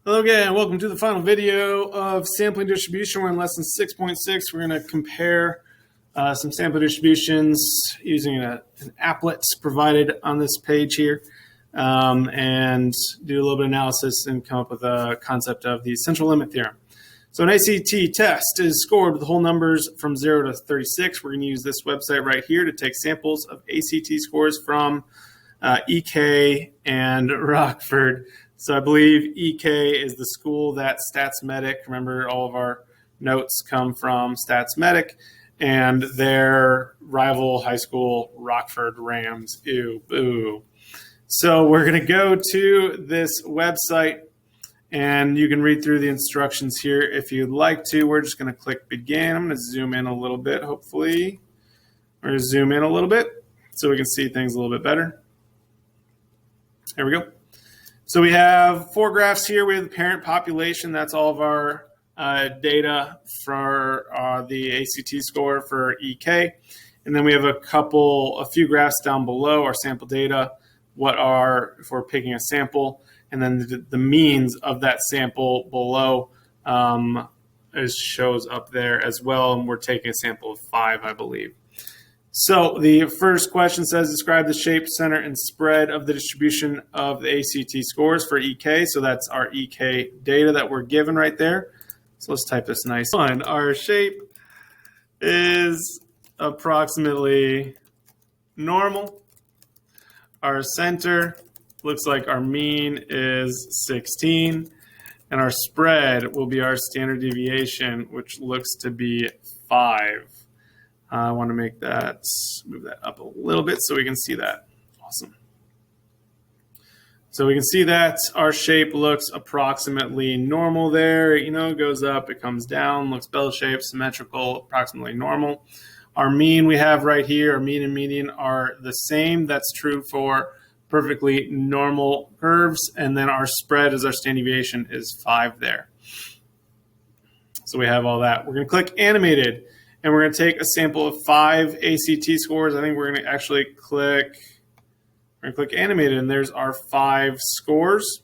Hello again, welcome to the final video of sampling distribution. We're in lesson 6.6. We're going to compare some sampling distributions using an applet provided on this page here and do a little bit of analysis and come up with a concept of the Central Limit Theorem. So an ACT test is scored with whole numbers from 0 to 36. We're going to use this website right here to take samples of ACT scores from EK and Rockford. So I believe EK is the school that StatsMedic, remember all of our notes come from StatsMedic, and their rival high school, Rockford Rams. Ew, boo. So we're going to go to this website, and you can read through the instructions here if you'd like to. We're just going to click begin. I'm going to zoom in a little bit, hopefully. We're going to zoom in a little bit so we can see things a little bit better. There we go. So we have 4 graphs here. We have the parent population. That's all of our data for the ACT score for EK. And then we have a few graphs down below our sample data, if we're picking a sample, and then the means of that sample below shows up there as well. And we're taking a sample of 5, I believe. So the first question says, describe the shape, center, and spread of the distribution of the ACT scores for EK. So that's our EK data that we're given right there. So let's type this nice one. Our shape is approximately normal. Our center looks like our mean is 16. And our spread will be our standard deviation, which looks to be 5. I want to move that up a little bit so we can see that. Awesome. So we can see that our shape looks approximately normal there. It goes up, it comes down, looks bell-shaped, symmetrical, approximately normal. Our mean we have right here, our mean and median are the same. That's true for perfectly normal curves. And then our spread as our standard deviation is 5 there. So we have all that. We're going to click animated. And we're going to take a sample of 5 ACT scores. I think we're going to actually click animated, and there's our 5 scores.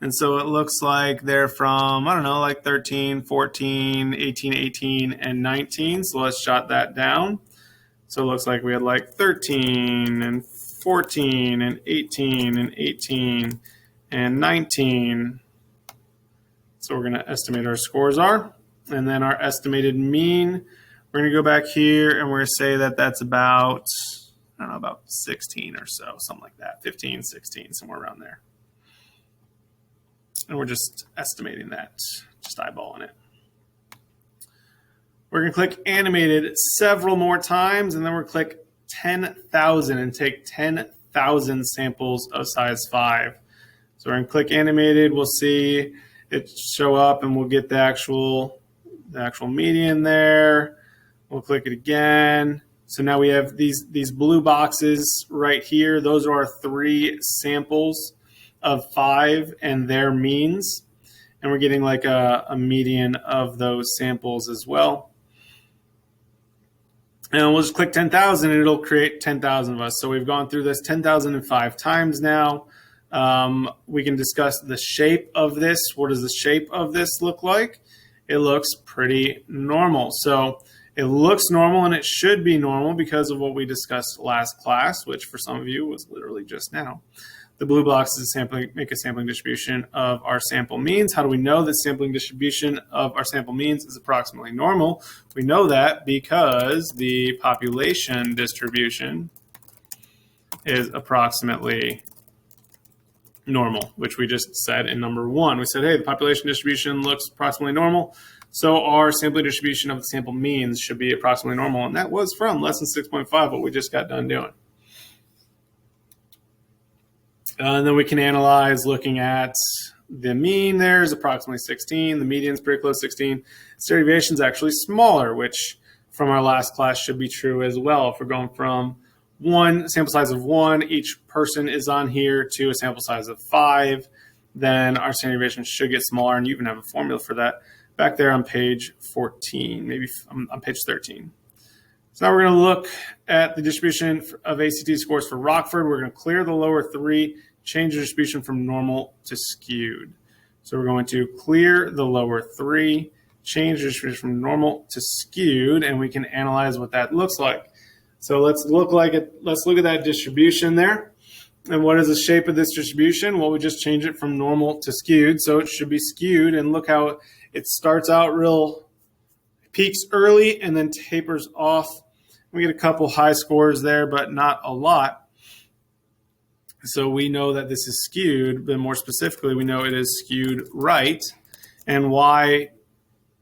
And so it looks like they're from, like 13, 14, 18, 18, and 19. So let's jot that down. So it looks like we had like 13 and 14 and 18 and 18 and 19. So we're going to estimate our scores are. And then our estimated mean, we're going to go back here and we're going to say that that's about, about 16 or so, something like that, 15, 16, somewhere around there. And we're just estimating that, just eyeballing it. We're going to click animated several more times, and then we're going to click 10,000 and take 10,000 samples of size 5. So we're going to click animated. We'll see it show up, and we'll get the actual median there. We'll click it again. So now we have these blue boxes right here. Those are our 3 samples of 5 and their means. And we're getting like a median of those samples as well. And we'll just click 10,000 and it'll create 10,000 of us. So we've gone through this 10,005 times now. We can discuss the shape of this. What does the shape of this look like? It looks pretty normal. So it looks normal, and it should be normal because of what we discussed last class, which for some of you was literally just now. The blue boxes make a sampling distribution of our sample means. How do we know the sampling distribution of our sample means is approximately normal? We know that because the population distribution is approximately normal, which we just said in number 1. We said, hey, the population distribution looks approximately normal, so our sampling distribution of the sample means should be approximately normal, and that was from lesson 6.5, what we just got done doing. And then we can analyze looking at the mean there is approximately 16, the median is pretty close to 16. Standard deviation is actually smaller, which from our last class should be true as well. If we're going from sample size of 1, each person is on here, to a sample size of 5, then our standard deviation should get smaller, and you even have a formula for that back there on page 14, maybe on page 13. So now we're going to look at the distribution of ACT scores for Rockford. We're going to clear the lower 3 change the distribution from normal to skewed. So we're going to clear the lower 3, change the distribution from normal to skewed, and we can analyze what that looks like. So let's look at that distribution there. And what is the shape of this distribution? Well, we just change it from normal to skewed, so it should be skewed. And look how it starts out peaks early and then tapers off. We get a couple high scores there, but not a lot. So we know that this is skewed, but more specifically, we know it is skewed right. And why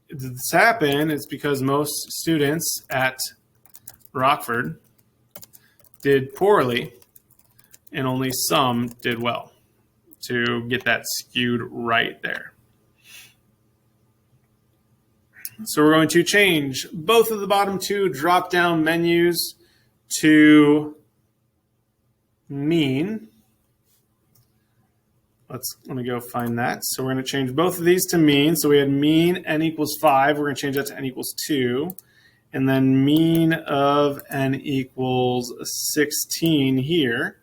did this happen? It's because most students at Rockford did poorly, and only some did well to get that skewed right there. So we're going to change both of the bottom two drop-down menus to mean. Let me go find that. So we're going to change both of these to mean. So we had mean n equals 5. We're going to change that to n equals 2. And then mean of n equals 16 here.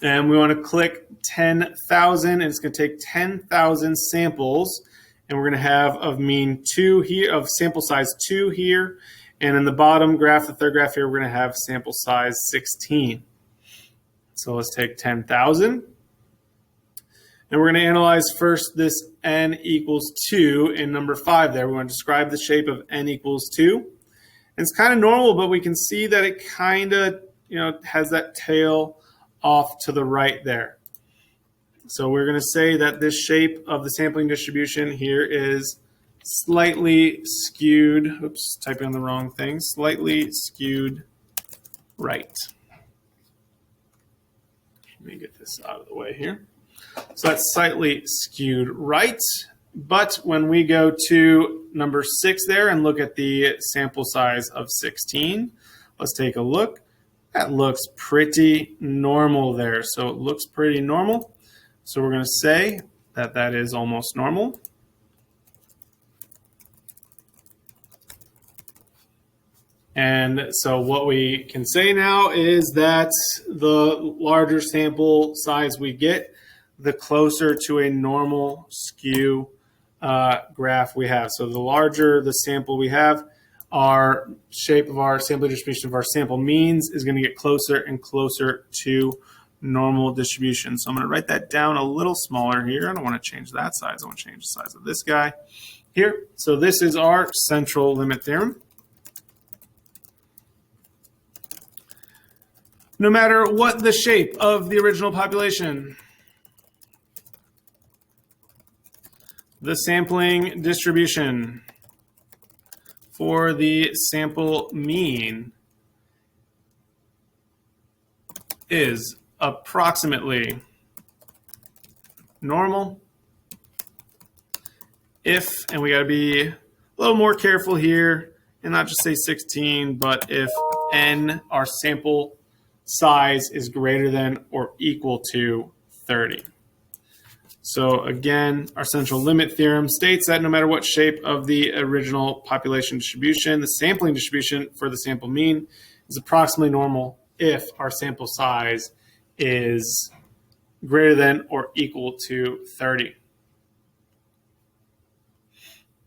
And we want to click 10,000, and it's going to take 10,000 samples. And we're going to have of mean 2 here, of sample size 2 here. And in the bottom graph, the third graph here, we're going to have sample size 16. So let's take 10,000. And we're going to analyze first this n equals 2 in number 5 there. We want to describe the shape of n equals 2. And it's kind of normal, but we can see that it kind of, has that tail off to the right there. So we're going to say that this shape of the sampling distribution here is slightly skewed. Oops, typing on the wrong thing. Slightly skewed right. Let me get this out of the way here. So that's slightly skewed right. But when we go to number 6 there and look at the sample size of 16, let's take a look. That looks pretty normal there. So it looks pretty normal. So we're going to say that that is almost normal. And so what we can say now is that the larger sample size we get, the closer to a normal skew graph we have. So the larger the sample we have, our shape of our sample distribution of our sample means is going to get closer and closer to normal distribution. So I'm going to write that down a little smaller here. I don't want to change that size. I want to change the size of this guy here. So this is our central limit theorem. No matter what the shape of the original population, the sampling distribution for the sample mean is approximately normal if, and we got to be a little more careful here and not just say 16, but if n, our sample size, is greater than or equal to 30. So again, our central limit theorem states that no matter what shape of the original population distribution, the sampling distribution for the sample mean is approximately normal if our sample size is greater than or equal to 30.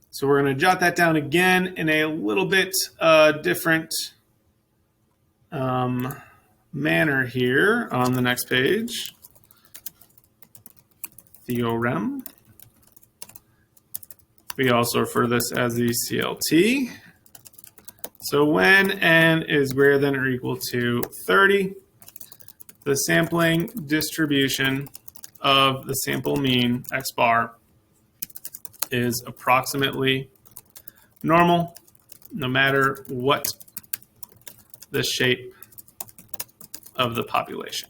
So we're going to jot that down again in a little bit different manner here on the next page. Theorem. We also refer to this as the CLT. So when n is greater than or equal to 30, the sampling distribution of the sample mean, x bar, is approximately normal, no matter what the shape of the population.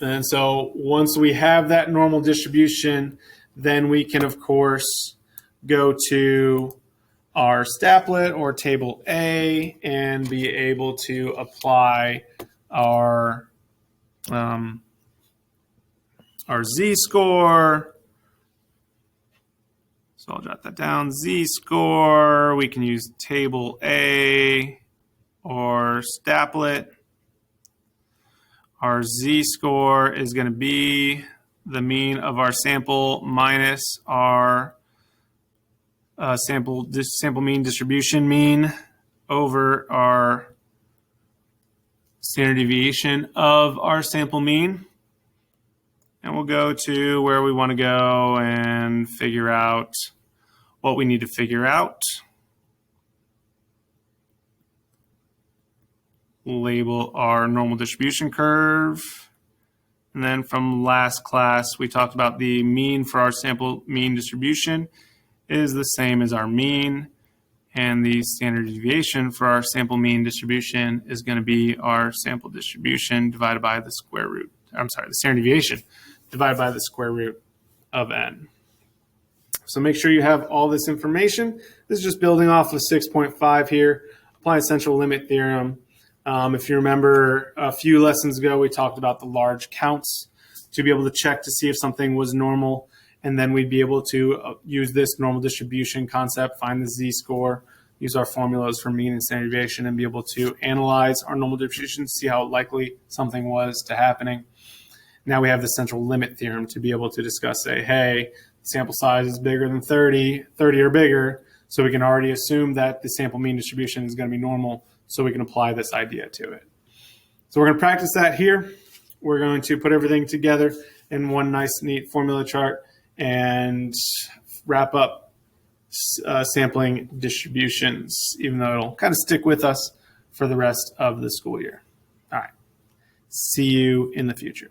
And so once we have that normal distribution, then we can, of course, go to our applet or table A and be able to apply our z-score. So I'll jot that down. Z-score, we can use table A or applet. Our z-score is going to be the mean of our sample minus our sample mean distribution mean over our standard deviation of our sample mean. And we'll go to where we want to go and figure out what we need to figure out. We'll label our normal distribution curve. And then from last class, we talked about the mean for our sample mean distribution is the same as our mean. And the standard deviation for our sample mean distribution is going to be our sample distribution divided by the square root. I'm sorry, the standard deviation divided by the square root of n. So make sure you have all this information. This is just building off of 6.5 here, applying central limit theorem. If you remember a few lessons ago, we talked about the large counts to be able to check to see if something was normal. And then we'd be able to use this normal distribution concept, find the z-score, use our formulas for mean and standard deviation, and be able to analyze our normal distribution, see how likely something was to happening. Now we have the central limit theorem to be able to discuss, say, hey, the sample size is bigger than 30 or bigger, so we can already assume that the sample mean distribution is going to be normal, so we can apply this idea to it. So we're going to practice that here. We're going to put everything together in one nice, neat formula chart and wrap up sampling distributions, even though it'll kind of stick with us for the rest of the school year. All right. See you in the future.